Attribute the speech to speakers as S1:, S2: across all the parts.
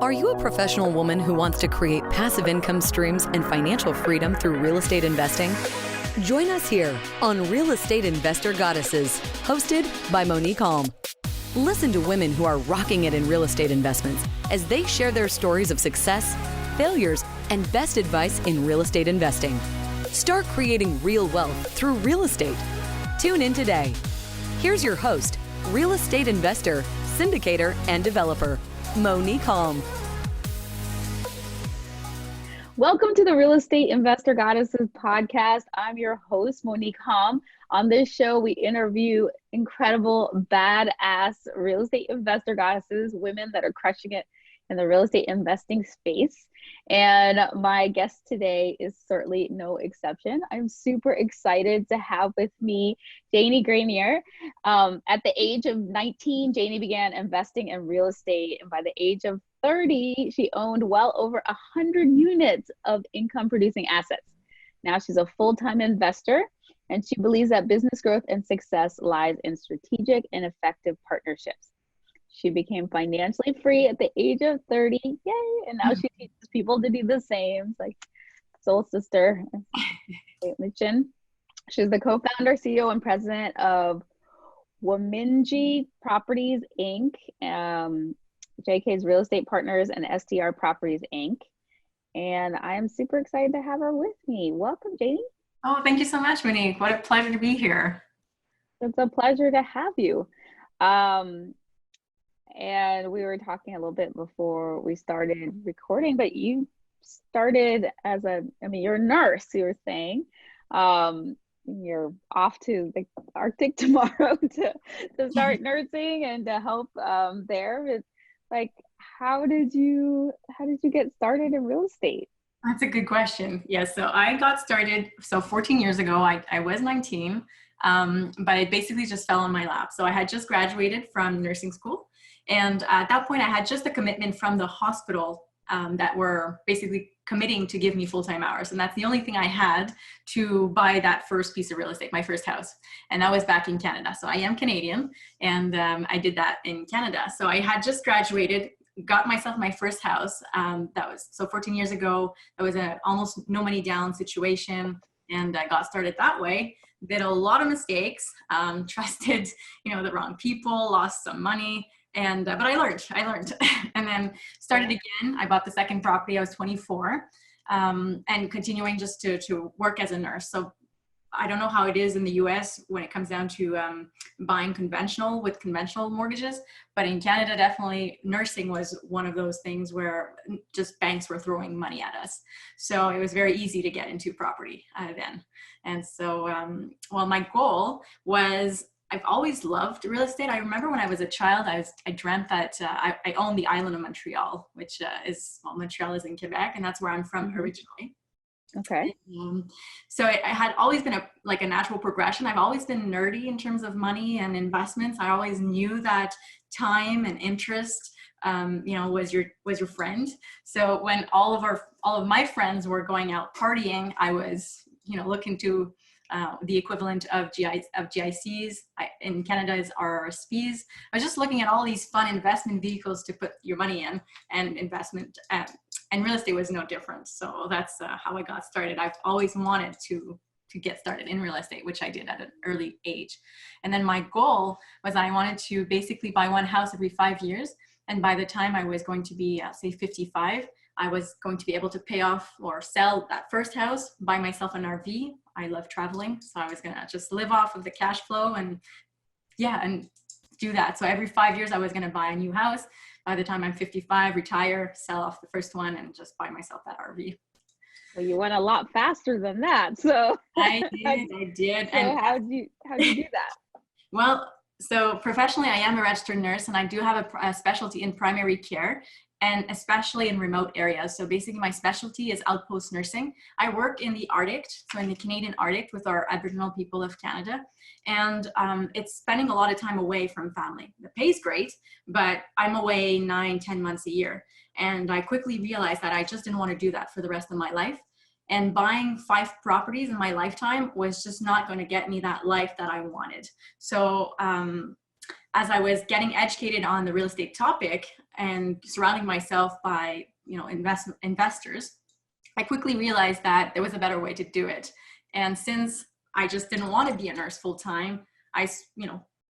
S1: Are you a professional woman who wants to create passive income streams and financial freedom through real estate investing? Join us here on Real Estate Investor Goddesses, hosted by Monick Halm. Listen to women who are rocking it in real estate investments as they share their stories of success, failures, and best advice in real estate investing. Start creating real wealth through real estate. Tune in today. Here's your host, real estate investor, syndicator, and developer, Monick Halm.
S2: Welcome to the Real Estate Investor Goddesses podcast. I'm your host, Monick Halm. On this show, we interview incredible, badass real estate investor goddesses, women that are crushing it in the real estate investing space. And my guest today is certainly no exception. I'm super excited to have with me Janie Grenier. At the age of 19, Janie began investing in real estate. And by the age of 30, she owned well over 100 units of income producing assets. Now she's a full-time investor, and she believes that business growth and success lies in strategic and effective partnerships. She became financially free at the age of 30, yay! And now she teaches people to do the same. It's like soul sister. She's the co-founder, CEO, and president of Wemindji Properties, Inc., JK's Real Estate Partners, and STR Properties, Inc. And I am super excited to have her with me. Welcome, Janie.
S3: Oh, thank you so much, Monick. What a pleasure to be here.
S2: It's a pleasure to have you. And we were talking a little bit before we started recording, but you started as you're a nurse, you were saying. You're off to the Arctic tomorrow to start nursing and to help there. It's like, how did you get started in real estate?
S3: That's a good question. Yeah, so I got started, 14 years ago. I was 19, but it basically just fell on my lap. So I had just graduated from nursing school. And at that point, I had just a commitment from the hospital that were basically committing to give me full-time hours. And that's the only thing I had to buy that first piece of real estate, my first house. And that was back in Canada. So I am Canadian, and I did that in Canada. So I had just graduated, got myself my first house. That was 14 years ago. That was an almost no money down situation. And I got started that way. Did a lot of mistakes, trusted, the wrong people, lost some money. And, but I learned, and then started again. I bought the second property. I was 24, and continuing just to work as a nurse. So I don't know how it is in the US when it comes down to buying conventional mortgages, but in Canada, definitely nursing was one of those things where just banks were throwing money at us. So it was very easy to get into property then. And so, my goal was, I've always loved real estate. I remember when I was a child, I dreamt that I owned the island of Montreal, which Montreal is in Quebec, and that's where I'm from originally.
S2: Okay.
S3: So it had always been a natural progression. I've always been nerdy in terms of money and investments. I always knew that time and interest, was your friend. So when all of my friends were going out partying, I was, looking to the equivalent of GICs. In Canada is RRSPs. I was just looking at all these fun investment vehicles to put your money in, and investment and real estate was no different. So that's how I got started. I've always wanted to get started in real estate, which I did at an early age. And then my goal was I wanted to basically buy one house every 5 years. And by the time I was going to be, say 55, I was going to be able to pay off or sell that first house, buy myself an RV. I love traveling. So I was going to just live off of the cash flow and do that. So every 5 years I was going to buy a new house. By the time I'm 55, retire, sell off the first one, and just buy myself that RV.
S2: Well, you went a lot faster than that. So
S3: I did.
S2: So and how'd you do that?
S3: Well, so professionally, I am a registered nurse, and I do have a specialty in primary care, and especially in remote areas. So basically my specialty is outpost nursing. I work in the Arctic, so in the Canadian Arctic with our Aboriginal people of Canada. And it's spending a lot of time away from family. The pay's great, but I'm away 9-10 months a year. And I quickly realized that I just didn't want to do that for the rest of my life. And buying 5 properties in my lifetime was just not going to get me that life that I wanted. So as I was getting educated on the real estate topic and surrounding myself by, investors, I quickly realized that there was a better way to do it. And since I just didn't want to be a nurse full time, I,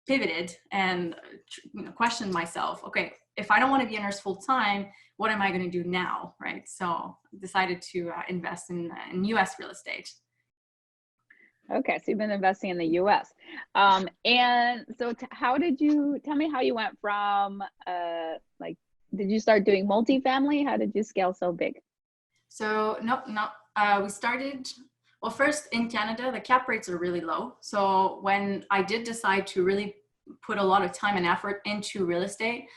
S3: pivoted and, questioned myself. Okay, if I don't want to be a nurse full time, what am I going to do now, right? So I decided to invest in U.S. real estate.
S2: Okay, so you've been investing in the U.S. And so tell me how you went from, did you start doing multifamily? How did you scale so big?
S3: So we started, well, first in Canada, the cap rates are really low. So when I did decide to really put a lot of time and effort into real estate,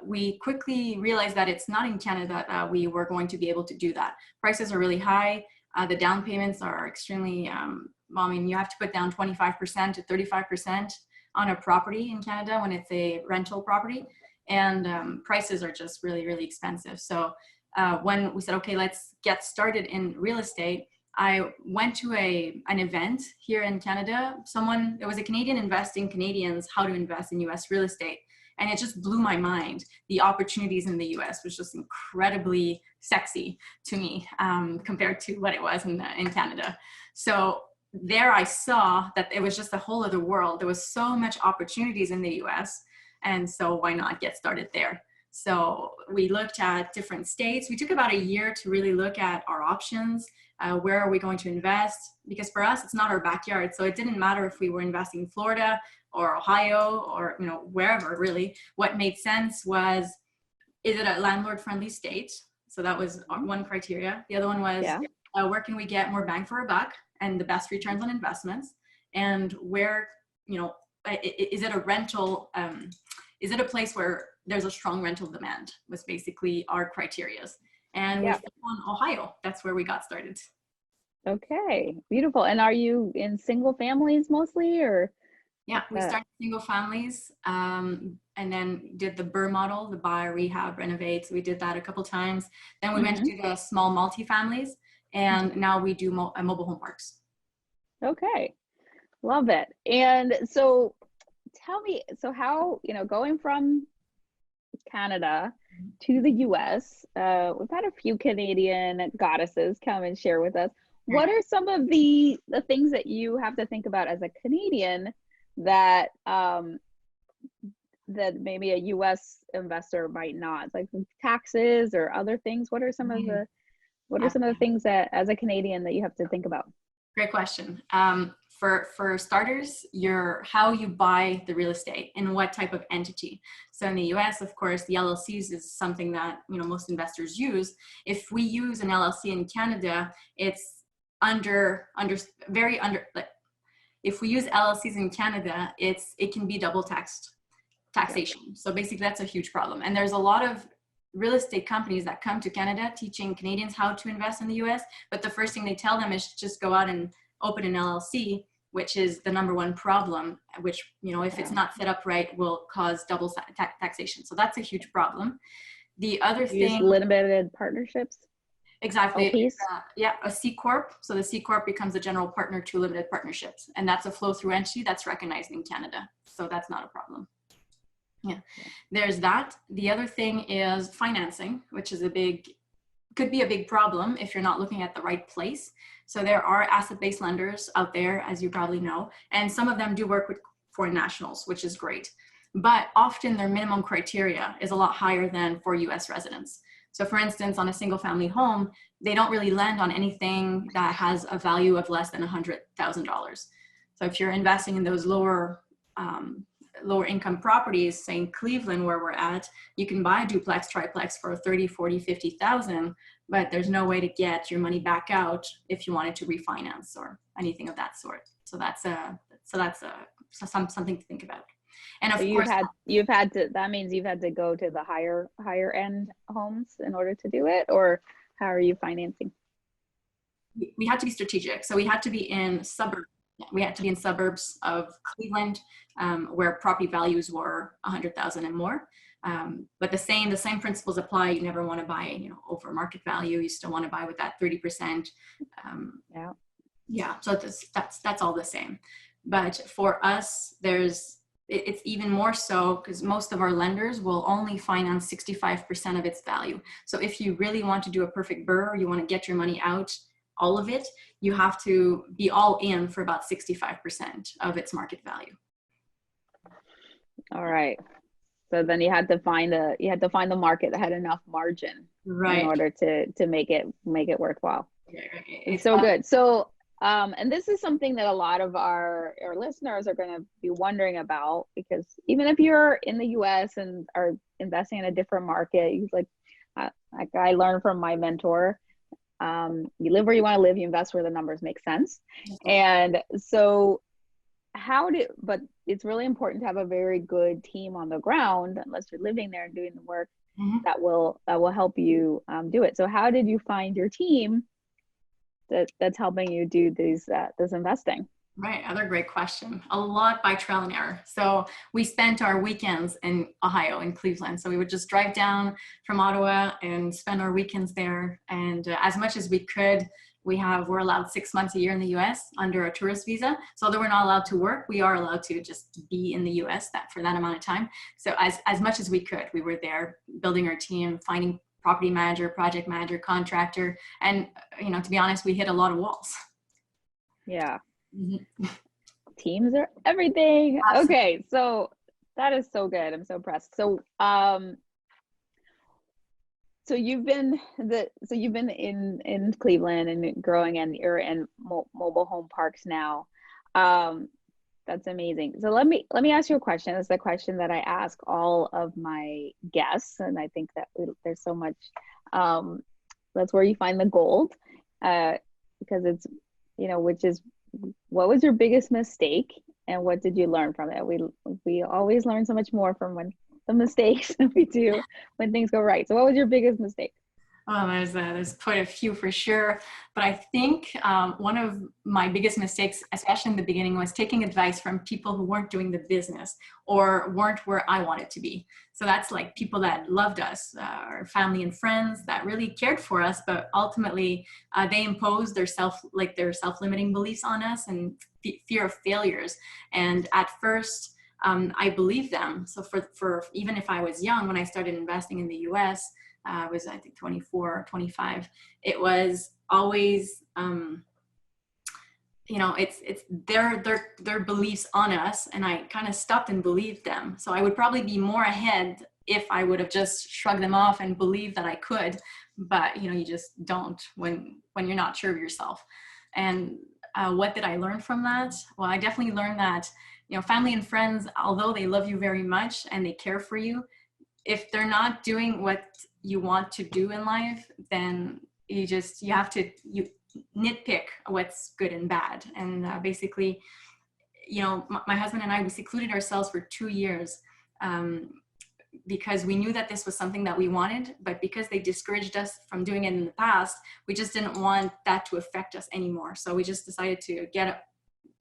S3: we quickly realized that it's not in Canada that we were going to be able to do that. Prices are really high. The down payments are extremely, you have to put down 25% to 35% on a property in Canada when it's a rental property. And prices are just really, really expensive. So when we said, okay, let's get started in real estate, I went to an event here in Canada. It was a Canadian investing Canadians how to invest in US real estate. And it just blew my mind. The opportunities in the US was just incredibly sexy to me compared to what it was in Canada. So there I saw that it was just a whole other world. There was so much opportunities in the US. And so why not get started there? So we looked at different states. We took about a year to really look at our options. Where are we going to invest? Because for us, it's not our backyard. So it didn't matter if we were investing in Florida or Ohio or wherever really. What made sense was, is it a landlord-friendly state? So that was one criteria. The other one was, where can we get more bang for our buck and the best returns on investments? And where, is it a rental? Is it a place where there's a strong rental demand? Was basically our criterias. And we found Ohio. That's where we got started.
S2: Okay, beautiful. And are you in single families mostly, or?
S3: Yeah, we started single families and then did the BRRRR model, the buy, rehab, renovate. So we did that a couple times. Then we went to do the small multifamilies, and now we do mobile home parks. Okay,
S2: love it. And so tell me, so how, going from Canada to the US, we've had a few Canadian goddesses come and share with us. What are some of the things that you have to think about as a Canadian that that maybe a US investor might not, like taxes or other things? What are some of the things that as a Canadian that you have to think about?
S3: Great question. For starters, how you buy the real estate and what type of entity. So in the US, of course, the LLCs is something that most investors use. If we use an LLC in Canada, it's if we use LLCs in Canada, it can be double taxation. So basically that's a huge problem. And there's a lot of real estate companies that come to Canada teaching Canadians how to invest in the US, but the first thing they tell them is just go out and open an LLC, which is the number one problem, which, if it's not set up right, will cause double taxation. So that's a huge problem. The other thing—
S2: limited partnerships?
S3: Exactly. A C Corp. So the C Corp becomes a general partner to limited partnerships. And that's a flow-through entity that's recognized in Canada. So that's not a problem. Yeah, there's that. The other thing is financing, which is could be a big problem if you're not looking at the right place. So there are asset-based lenders out there, as you probably know, and some of them do work with foreign nationals, which is great. But often their minimum criteria is a lot higher than for US residents. So for instance, on a single family home, they don't really lend on anything that has a value of less than $100,000. So if you're investing in those lower income properties, say in Cleveland where we're at, you can buy a duplex, triplex for 30, 40, 50,000, but there's no way to get your money back out if you wanted to refinance or anything of that sort. So that's something to think about. And of course,
S2: that means you've had to go to the higher end homes in order to do it, or how are you financing?
S3: We had to be strategic. So we had to be in suburbs. We had to be in suburbs of Cleveland, where property values were 100,000 and more. But the same principles apply. You never want to buy, over market value. You still want to buy with that 30%. So that's all the same. But for us, it's even more so because most of our lenders will only finance 65% of its value. So if you really want to do a perfect BRRRR, you want to get your money out, all of it, you have to be all in for about 65% of its market value.
S2: All right. So then you had to find the market that had enough margin, right, in order to make it worthwhile.
S3: Right.
S2: It's so good. So and this is something that a lot of our listeners are going to be wondering about, because even if you're in the US and are investing in a different market, like I learned from my mentor, you live where you want to live, you invest where the numbers make sense. And so but it's really important to have a very good team on the ground, unless you're living there and doing the work, that will help you do it. So how did you find your team that's helping you do this investing?
S3: Right, other great question. A lot by trial and error. So we spent our weekends in Ohio, in Cleveland. So we would just drive down from Ottawa and spend our weekends there. And as much as we could, we're allowed 6 months a year in the US under a tourist visa. So although we're not allowed to work, we are allowed to just be in the US for that amount of time. So as much as we could, we were there building our team, finding property manager, project manager, contractor. And, to be honest, we hit a lot of walls.
S2: Yeah. Teams are everything. Absolutely. Okay. So that is so good. I'm so impressed. So, so you've been in Cleveland and growing, and you're in mobile home parks now. That's amazing. So let me ask you a question. It's the question that I ask all of my guests, and I think that there's so much. That's where you find the gold, because it's which is, what was your biggest mistake, and what did you learn from it? We always learn so much more from the mistakes than we do when things go right. So what was your biggest mistake?
S3: Oh, there's quite a few for sure. But I think one of my biggest mistakes, especially in the beginning, was taking advice from people who weren't doing the business or weren't where I wanted to be. So that's like people that loved us, our family and friends that really cared for us, but ultimately they imposed their self-limiting beliefs on us and fear of failures. And at first, I believed them. So for even if I was young when I started investing in the US, I was, I think, 24 or 25. It was always, it's their beliefs on us, and I kind of stopped and believed them. So I would probably be more ahead if I would have just shrugged them off and believed that I could. But you just don't when you're not sure of yourself. And what did I learn from that? Well, I definitely learned that family and friends, although they love you very much and they care for you, if they're not doing what you want to do in life, then you have to nitpick what's good and bad. And basically, my husband and I, we secluded ourselves for 2 years because we knew that this was something that we wanted, but because they discouraged us from doing it in the past, we just didn't want that to affect us anymore. So we just decided to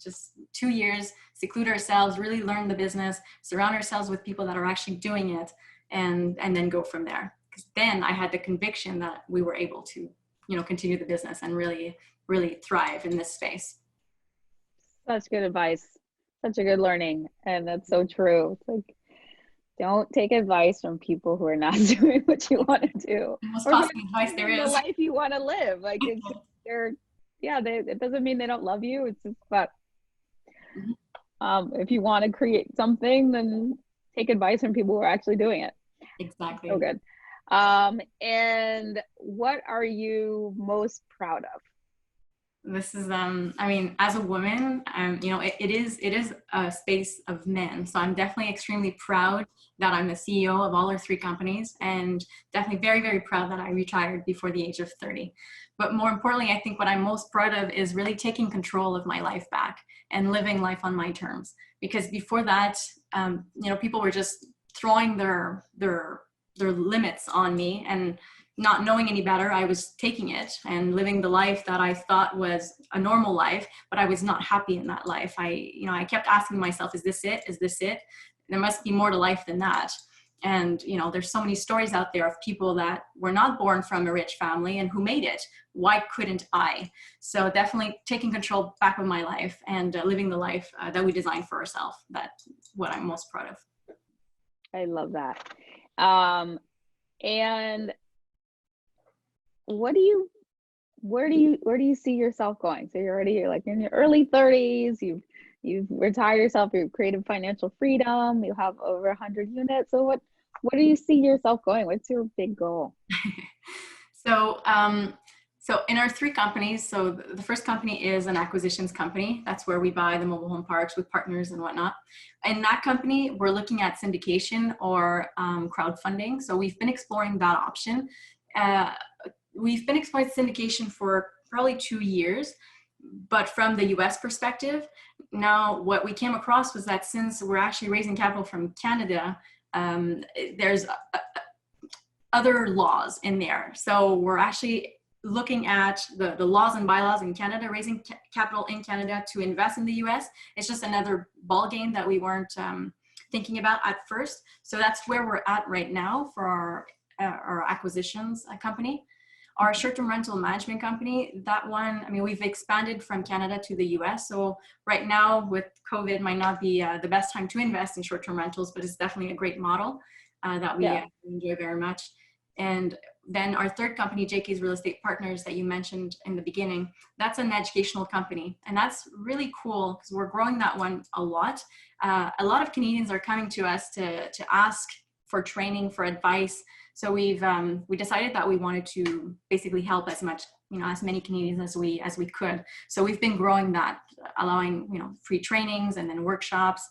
S3: just 2 years, seclude ourselves, really learn the business, surround ourselves with people that are actually doing it, and then go from there. Because then I had the conviction that we were able to, continue the business and really, really thrive in this space.
S2: Such good advice, such a good learning. And that's so true. It's like, don't take advice from people who are not doing what you want to do.
S3: The most costly advice there is.
S2: The life you want to live. Like it doesn't mean they don't love you. It's just, but if you want to create something, then take advice from people who are actually doing it.
S3: Exactly.
S2: So good. And what are you most proud of?
S3: This is, as a woman, it is a space of men. So I'm definitely extremely proud that I'm the CEO of all our 3 companies, and definitely very, very proud that I retired before the age of 30. But more importantly, I think what I'm most proud of is really taking control of my life back and living life on my terms. Because before that, people were just throwing their limits on me, and not knowing any better, I was taking it and living the life that I thought was a normal life, but I was not happy in that life. I kept asking myself, is this it? Is this it? There must be more to life than that. And, you know, there's so many stories out there of people that were not born from a rich family and who made it. Why couldn't I? So definitely taking control back of my life and living the life that we designed for ourselves. That's what I'm most proud of.
S2: I love that. And where do you see yourself going? So you're like in your early 30s, you've retired yourself, you've created financial freedom, you have over 100 units. So what do you see yourself going? What's your big goal?
S3: So in our 3 companies, so the first company is an acquisitions company. That's where we buy the mobile home parks with partners and whatnot. In that company, we're looking at syndication or crowdfunding. So we've been exploring that option. We've been exploring syndication for probably 2 years, but from the US perspective, now what we came across was that since we're actually raising capital from Canada, there's other laws in there. So we're actually looking at the laws and bylaws in Canada, raising capital in Canada to invest in the US. It's just another ball game that we weren't thinking about at first. So that's where we're at right now for our acquisitions company. Our short-term rental management company, that one, I mean, we've expanded from Canada to the US. So right now with COVID might not be the best time to invest in short-term rentals, but it's definitely a great model that we enjoy very much. And then our third company, JK's Real Estate Partners, that you mentioned in the beginning, that's an educational company. And that's really cool because we're growing that one a lot. A lot of Canadians are coming to us to ask for training, for advice. So we decided that we wanted to basically help as many Canadians as we could. So we've been growing that, allowing, you know, free trainings and then workshops,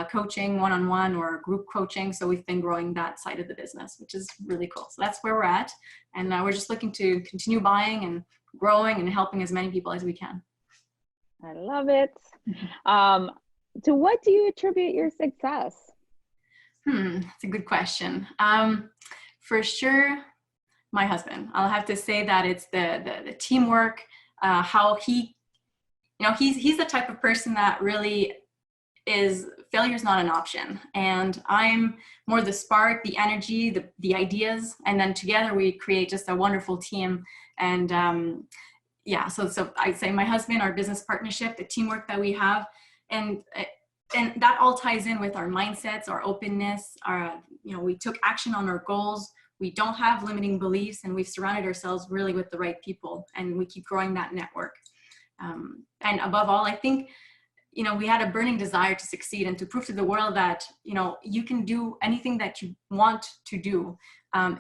S3: coaching one-on-one or group coaching. So we've been growing that side of the business, which is really cool. So that's where we're at. And we're just looking to continue buying and growing and helping as many people as we can.
S2: I love it. To what do you attribute your success?
S3: That's a good question. For sure, my husband. I'll have to say that it's the teamwork, how he, you know, he's the type of person that really is, failure is not an option. And I'm more the spark, the energy, the ideas, and then together we create just a wonderful team. And so I'd say my husband, our business partnership, the teamwork that we have, and that all ties in with our mindsets, our openness, we took action on our goals. We don't have limiting beliefs, and we've surrounded ourselves really with the right people, and we keep growing that network. And above all, I think, you know, we had a burning desire to succeed and to prove to the world that, you know, you can do anything that you want to do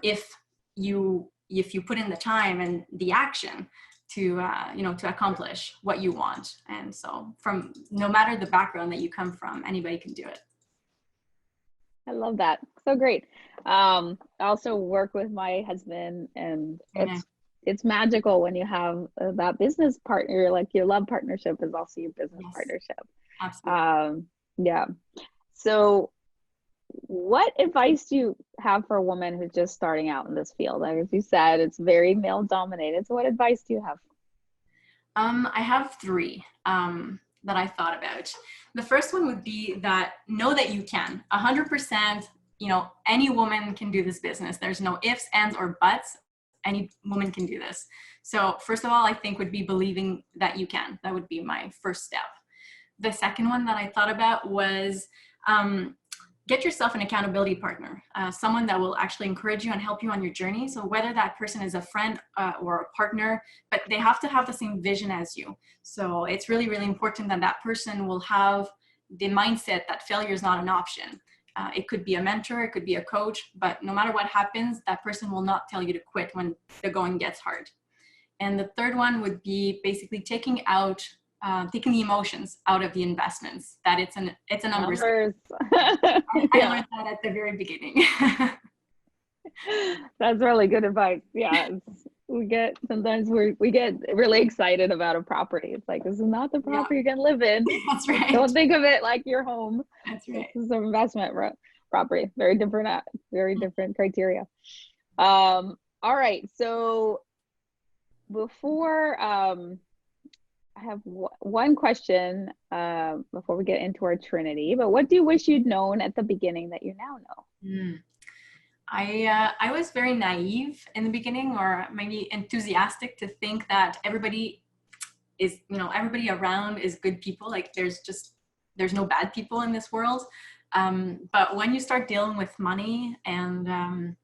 S3: if you put in the time and the action to accomplish what you want. And so from no matter the background that you come from, anybody can do it.
S2: I love that. So great. I also work with my husband, and it's magical when you have that business partner, like your love partnership is also your business partnership.
S3: Absolutely.
S2: Yeah. So what advice do you have for a woman who's just starting out in this field? Like, as you said, it's very male dominated. So what advice do you have?
S3: I have 3 that I thought about. The first one would be that know that you can. 100%, you know, any woman can do this business. There's no ifs, ands, or buts. Any woman can do this. So first of all, I think would be believing that you can. That would be my first step. The second one that I thought about was get yourself an accountability partner, someone that will actually encourage you and help you on your journey. So whether that person is a friend or a partner, but they have to have the same vision as you. So it's really, really important that that person will have the mindset that failure is not an option. It could be a mentor, it could be a coach, but no matter what happens, that person will not tell you to quit when the going gets hard. And the third one would be basically taking the emotions out of the investments, that it's a numbers. I learned that at the very beginning.
S2: That's really good advice. Yeah. Sometimes we get really excited about a property. It's like, this is not the property you're gonna live in.
S3: That's right.
S2: Don't think of it like your home.
S3: That's right.
S2: This is an investment property. Very different criteria. All right. So before I have one question before we get into our Trinity, but what do you wish you'd known at the beginning that you now know?
S3: I was very naive in the beginning, or maybe enthusiastic to think that everybody around is good people. Like there's no bad people in this world. But when you start dealing with money and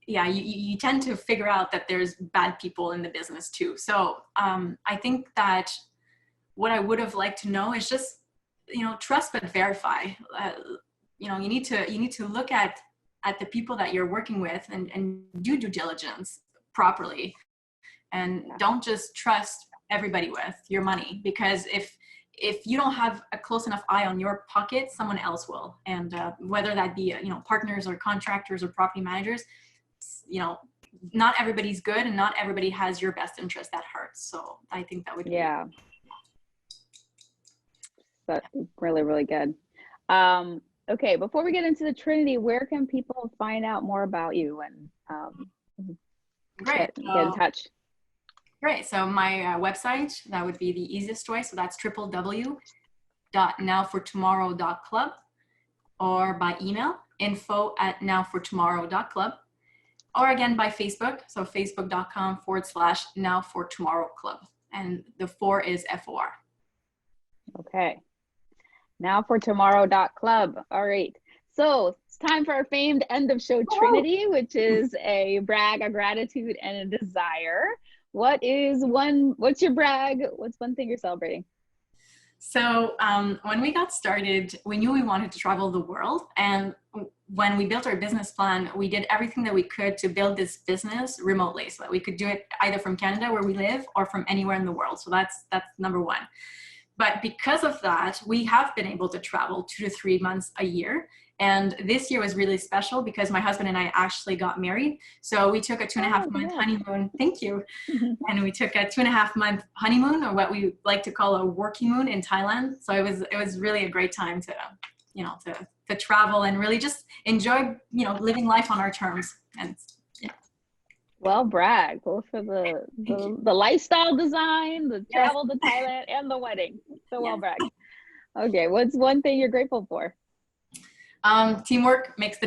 S3: you tend to figure out that there's bad people in the business too. So I think that what I would have liked to know is just, trust but verify. You need to look at the people that you're working with and do due diligence properly, and don't just trust everybody with your money, because if you don't have a close enough eye on your pocket, someone else will. And whether that be partners or contractors or property managers, not everybody's good, and not everybody has your best interest at heart. So I think that would be
S2: that's really, really good. Okay, before we get into the Trinity, where can people find out more about you and get in touch?
S3: Great. So my website, that would be the easiest way. So that's www.nowfortomorrow.club, or by email, info@nowfortomorrow.club, or again by Facebook. So facebook.com/nowfortomorrowclub. And the 4 is FOR.
S2: Okay. Nowfortomorrow.club. All right. So it's time for our famed end of show Trinity, which is a brag, a gratitude, and a desire. What's your brag? What's one thing you're celebrating?
S3: So when we got started, we knew we wanted to travel the world. And when we built our business plan, we did everything that we could to build this business remotely, so that we could do it either from Canada, where we live, or from anywhere in the world. So that's number one. But because of that, we have been able to travel 2 to 3 months a year. And this year was really special because my husband and I actually got married. So we took a 2.5 month honeymoon. Thank you. And we took a 2.5 month honeymoon, or what we like to call a working moon, in Thailand. So it was really a great time to travel and really just enjoy, living life on our terms. And
S2: Well, brag, both for the lifestyle design, the travel to Thailand, and the wedding. So well brag. Okay, what's one thing you're grateful for?
S3: Teamwork makes the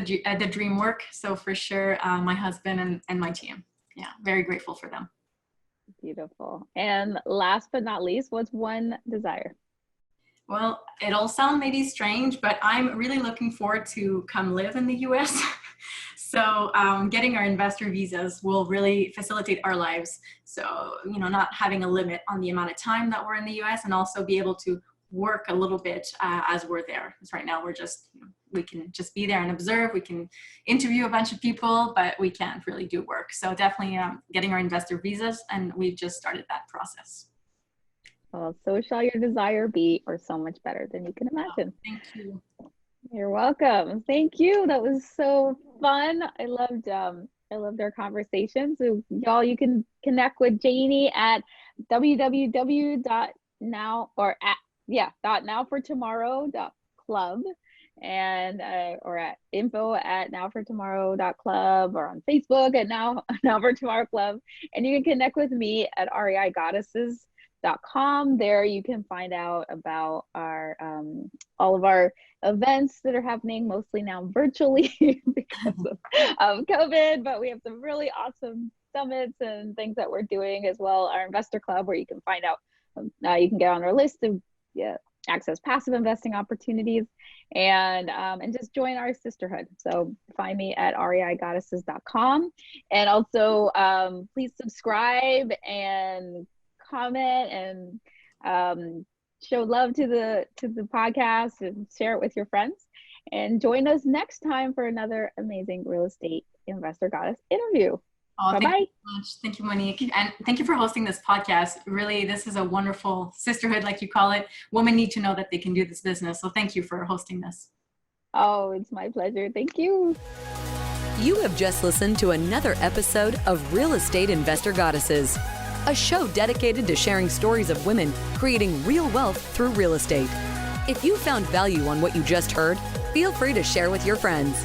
S3: dream work. So for sure, my husband and my team. Yeah, very grateful for them.
S2: Beautiful. And last but not least, what's one desire?
S3: Well, it'll sound maybe strange, but I'm really looking forward to come live in the US. So getting our investor visas will really facilitate our lives. So, not having a limit on the amount of time that we're in the US, and also be able to work a little bit as we're there. Because right now we can just be there and observe. We can interview a bunch of people, but we can't really do work. So definitely getting our investor visas, and we've just started that process.
S2: Well, so shall your desire be, or so much better than you can imagine.
S3: Oh, thank you.
S2: You're welcome. Thank you. That was so fun. I loved our conversation. So y'all, you can connect with Janie at www.nowfortomorrow.club, and or at info@nowfortomorrow.club, or on Facebook at Now for Tomorrow Club. And you can connect with me at reigoddesses.com. There you can find out about our all of our events that are happening, mostly now virtually because of COVID, but we have some really awesome summits and things that we're doing as well. Our investor club, where you can find out, you can get on our list to access passive investing opportunities, and just join our sisterhood. So find me at reigoddesses.com, and also please subscribe and comment and show love to the podcast, and share it with your friends, and join us next time for another amazing real estate investor goddess interview.
S3: Oh,
S2: bye-bye.
S3: Thank you so much. Thank you, Monique. And thank you for hosting this podcast. Really, this is a wonderful sisterhood, like you call it. Women need to know that they can do this business. So thank you for hosting this.
S2: Oh, it's my pleasure. Thank you.
S1: You have just listened to another episode of Real Estate Investor Goddesses, a show dedicated to sharing stories of women creating real wealth through real estate. If you found value on what you just heard, feel free to share with your friends.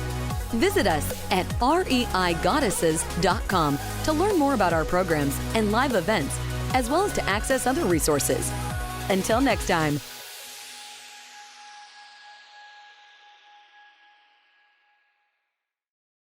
S1: Visit us at reigoddesses.com to learn more about our programs and live events, as well as to access other resources. Until next time.